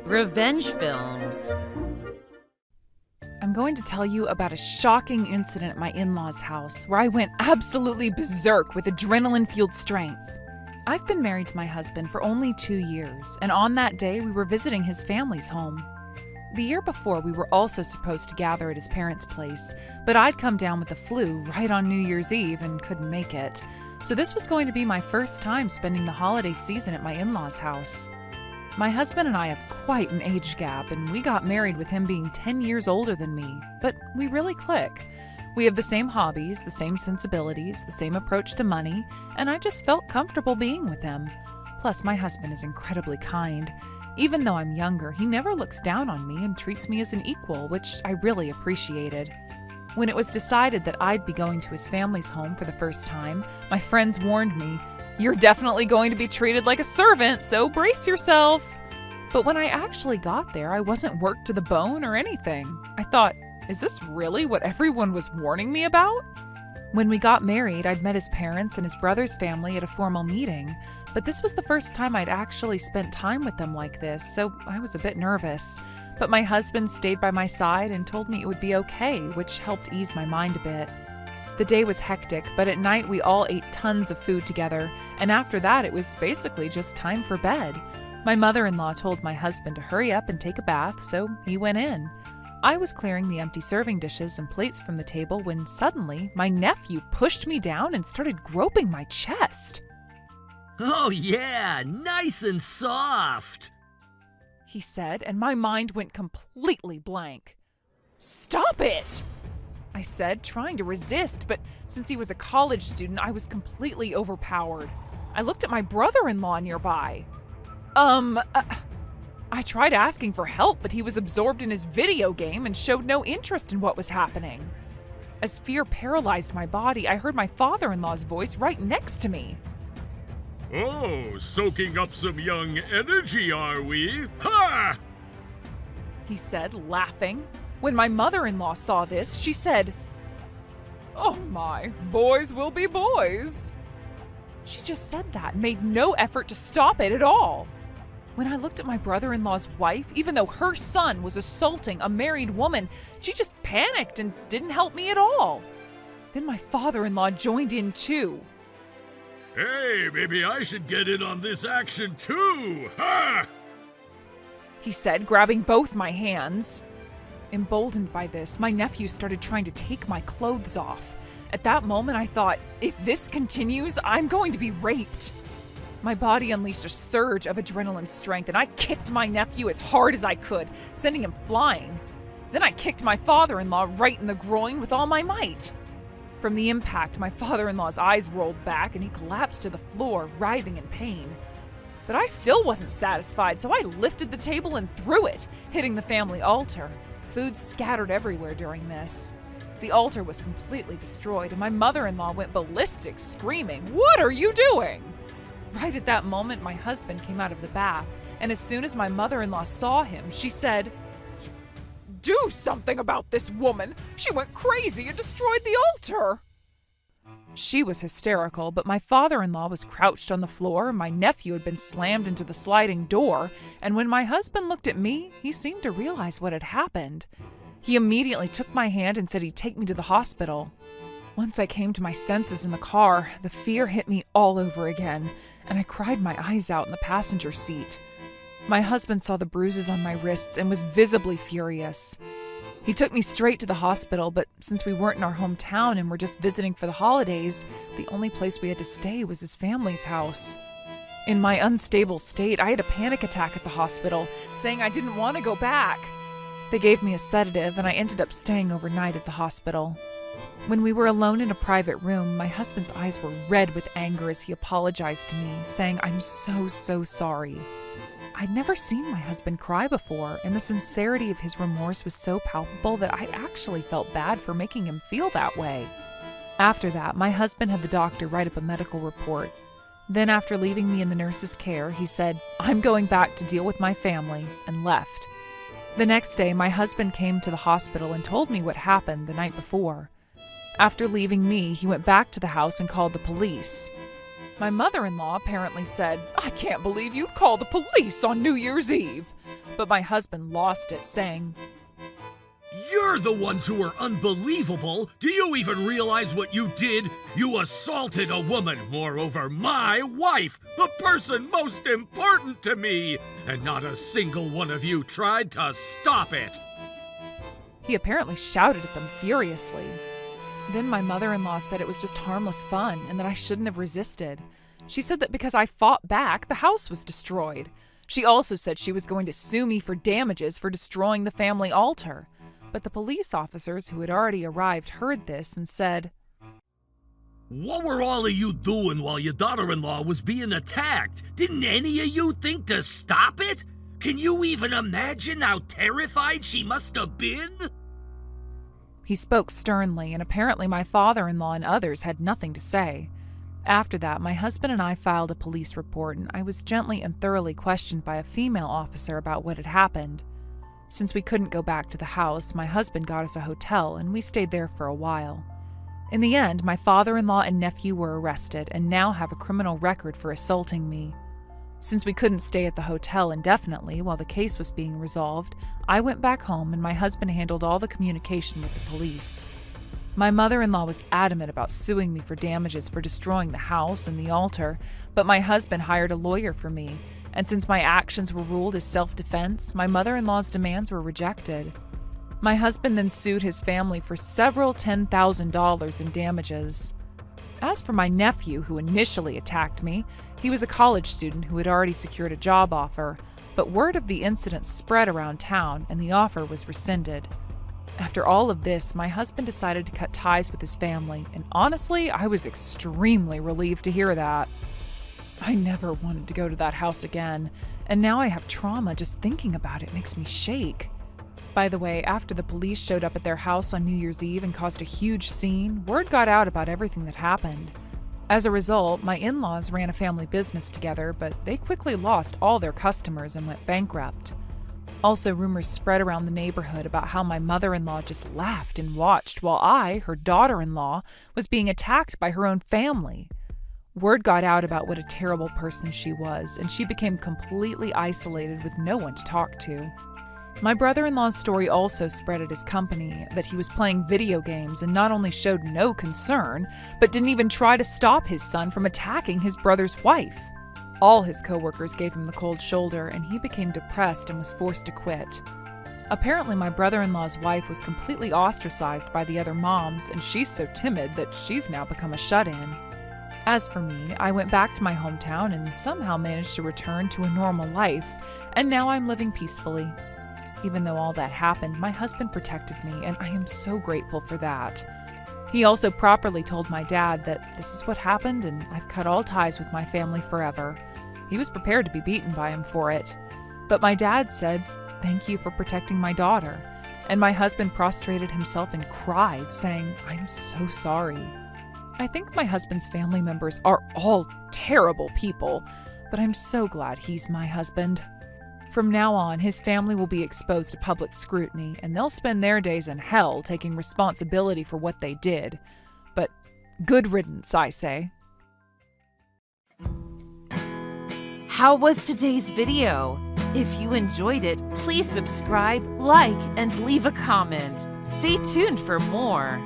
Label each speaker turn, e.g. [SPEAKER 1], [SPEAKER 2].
[SPEAKER 1] Revenge films.
[SPEAKER 2] I'm going to tell you about a shocking incident at my in-laws' house where I went absolutely berserk with adrenaline-fueled strength. I've been married to my husband for only 2 years, and on that day we were visiting his family's home. The year before, we were also supposed to gather at his parents' place, but I'd come down with the flu right on New Year's Eve and couldn't make it. So this was going to be my first time spending the holiday season at my in-laws' house. My husband and I have quite an age gap, and we got married with him being 10 years older than me, but we really click. We have the same hobbies, the same sensibilities, the same approach to money, and I just felt comfortable being with him. Plus, my husband is incredibly kind. Even though I'm younger, he never looks down on me and treats me as an equal, which I really appreciated. When it was decided that I'd be going to his family's home for the first time, my friends warned me, "You're definitely going to be treated like a servant, so brace yourself." But when I actually got there, I wasn't worked to the bone or anything. I thought, is this really what everyone was warning me about? When we got married, I'd met his parents and his brother's family at a formal meeting, but this was the first time I'd actually spent time with them like this, so I was a bit nervous. But my husband stayed by my side and told me it would be okay, which helped ease my mind a bit. The day was hectic, but at night we all ate tons of food together, and after that it was basically just time for bed. My mother-in-law told my husband to hurry up and take a bath, so he went in. I was clearing the empty serving dishes and plates from the table when suddenly my nephew pushed me down and started groping my chest.
[SPEAKER 3] "Oh yeah, nice and soft,"
[SPEAKER 2] he said, and my mind went completely blank. "Stop it!" I said, trying to resist, but since he was a college student, I was completely overpowered. I looked at my brother-in-law nearby. I tried asking for help, but he was absorbed in his video game and showed no interest in what was happening. As fear paralyzed my body, I heard my father-in-law's voice right next to me.
[SPEAKER 4] "Oh, soaking up some young energy, are we? Ha!"
[SPEAKER 2] he said, laughing. When my mother-in-law saw this, she said, "Oh my, boys will be boys." She just said that and made no effort to stop it at all. When I looked at my brother-in-law's wife, even though her son was assaulting a married woman, she just panicked and didn't help me at all. Then my father-in-law joined in too.
[SPEAKER 4] "Hey, maybe I should get in on this action too, ha!"
[SPEAKER 2] he said, grabbing both my hands. Emboldened by this, my nephew started trying to take my clothes off. At that moment, I thought, if this continues, I'm going to be raped. My body unleashed a surge of adrenaline strength, and I kicked my nephew as hard as I could, sending him flying. Then I kicked my father-in-law right in the groin with all my might. From the impact, my father-in-law's eyes rolled back, and he collapsed to the floor, writhing in pain. But I still wasn't satisfied, so I lifted the table and threw it, hitting the family altar. Food scattered everywhere during this. The altar was completely destroyed, and my mother-in-law went ballistic, screaming, "What are you doing?" Right at that moment, my husband came out of the bath, and as soon as my mother-in-law saw him, she said, "Do something about this woman! She went crazy and destroyed the altar!" She was hysterical, but my father-in-law was crouched on the floor, and my nephew had been slammed into the sliding door, and when my husband looked at me, he seemed to realize what had happened. He immediately took my hand and said he'd take me to the hospital. Once I came to my senses in the car, the fear hit me all over again, and I cried my eyes out in the passenger seat. My husband saw the bruises on my wrists and was visibly furious. He took me straight to the hospital, but since we weren't in our hometown and were just visiting for the holidays, the only place we had to stay was his family's house. In my unstable state, I had a panic attack at the hospital, saying I didn't want to go back. They gave me a sedative, and I ended up staying overnight at the hospital. When we were alone in a private room, my husband's eyes were red with anger as he apologized to me, saying, "I'm so sorry." I'd never seen my husband cry before, and the sincerity of his remorse was so palpable that I actually felt bad for making him feel that way. After that, my husband had the doctor write up a medical report. Then, after leaving me in the nurse's care, he said, "I'm going back to deal with my family," and left. The next day, my husband came to the hospital and told me what happened the night before. After leaving me, he went back to the house and called the police. My mother-in-law apparently said, "I can't believe you'd call the police on New Year's Eve." but my husband lost it, saying,
[SPEAKER 3] You're the ones who are unbelievable. Do you even realize what you did? You assaulted a woman, moreover, my wife, the person most important to me, and not a single one of you tried to stop it.
[SPEAKER 2] He apparently shouted at them furiously. Then my mother-in-law said it was just harmless fun and that I shouldn't have resisted. She said that because I fought back, the house was destroyed. She also said she was going to sue me for damages for destroying the family altar. But the police officers who had already arrived heard this and said,
[SPEAKER 3] What were all of you doing while your daughter-in-law was being attacked? Didn't any of you think to stop it? Can you even imagine how terrified she must have been?
[SPEAKER 2] He spoke sternly, and apparently my father-in-law and others had nothing to say. After that, my husband and I filed a police report, and I was gently and thoroughly questioned by a female officer about what had happened. Since we couldn't go back to the house, my husband got us a hotel, and we stayed there for a while. In the end, my father-in-law and nephew were arrested and now have a criminal record for assaulting me. Since we couldn't stay at the hotel indefinitely while the case was being resolved, I went back home and my husband handled all the communication with the police. My mother-in-law was adamant about suing me for damages for destroying the house and the altar, but my husband hired a lawyer for me, and since my actions were ruled as self-defense, my mother-in-law's demands were rejected. My husband then sued his family for several $10,000 in damages. As for my nephew, who initially attacked me, he was a college student who had already secured a job offer, but word of the incident spread around town and the offer was rescinded. After all of this, my husband decided to cut ties with his family, and honestly, I was extremely relieved to hear that. I never wanted to go to that house again, and now I have trauma just thinking about it makes me shake. By the way, after the police showed up at their house on New Year's Eve and caused a huge scene, word got out about everything that happened. As a result, my in-laws ran a family business together, but they quickly lost all their customers and went bankrupt. Also, rumors spread around the neighborhood about how my mother-in-law just laughed and watched while I, her daughter-in-law, was being attacked by her own family. Word got out about what a terrible person she was, and she became completely isolated with no one to talk to. My brother-in-law's story also spread at his company that he was playing video games and not only showed no concern, but didn't even try to stop his son from attacking his brother's wife. All his coworkers gave him the cold shoulder, and he became depressed and was forced to quit. Apparently, my brother-in-law's wife was completely ostracized by the other moms, and she's so timid that she's now become a shut-in. As for me, I went back to my hometown and somehow managed to return to a normal life, and now I'm living peacefully. Even though all that happened, my husband protected me, and I am so grateful for that. He also properly told my dad that this is what happened and I've cut all ties with my family forever. He was prepared to be beaten by him for it. But my dad said, "Thank you for protecting my daughter." And my husband prostrated himself and cried, saying, "I'm so sorry." I think my husband's family members are all terrible people, but I'm so glad he's my husband. From now on, his family will be exposed to public scrutiny, and they'll spend their days in hell taking responsibility for what they did. But good riddance, I say.
[SPEAKER 1] How was today's video? If you enjoyed it, please subscribe, like, and leave a comment. Stay tuned for more.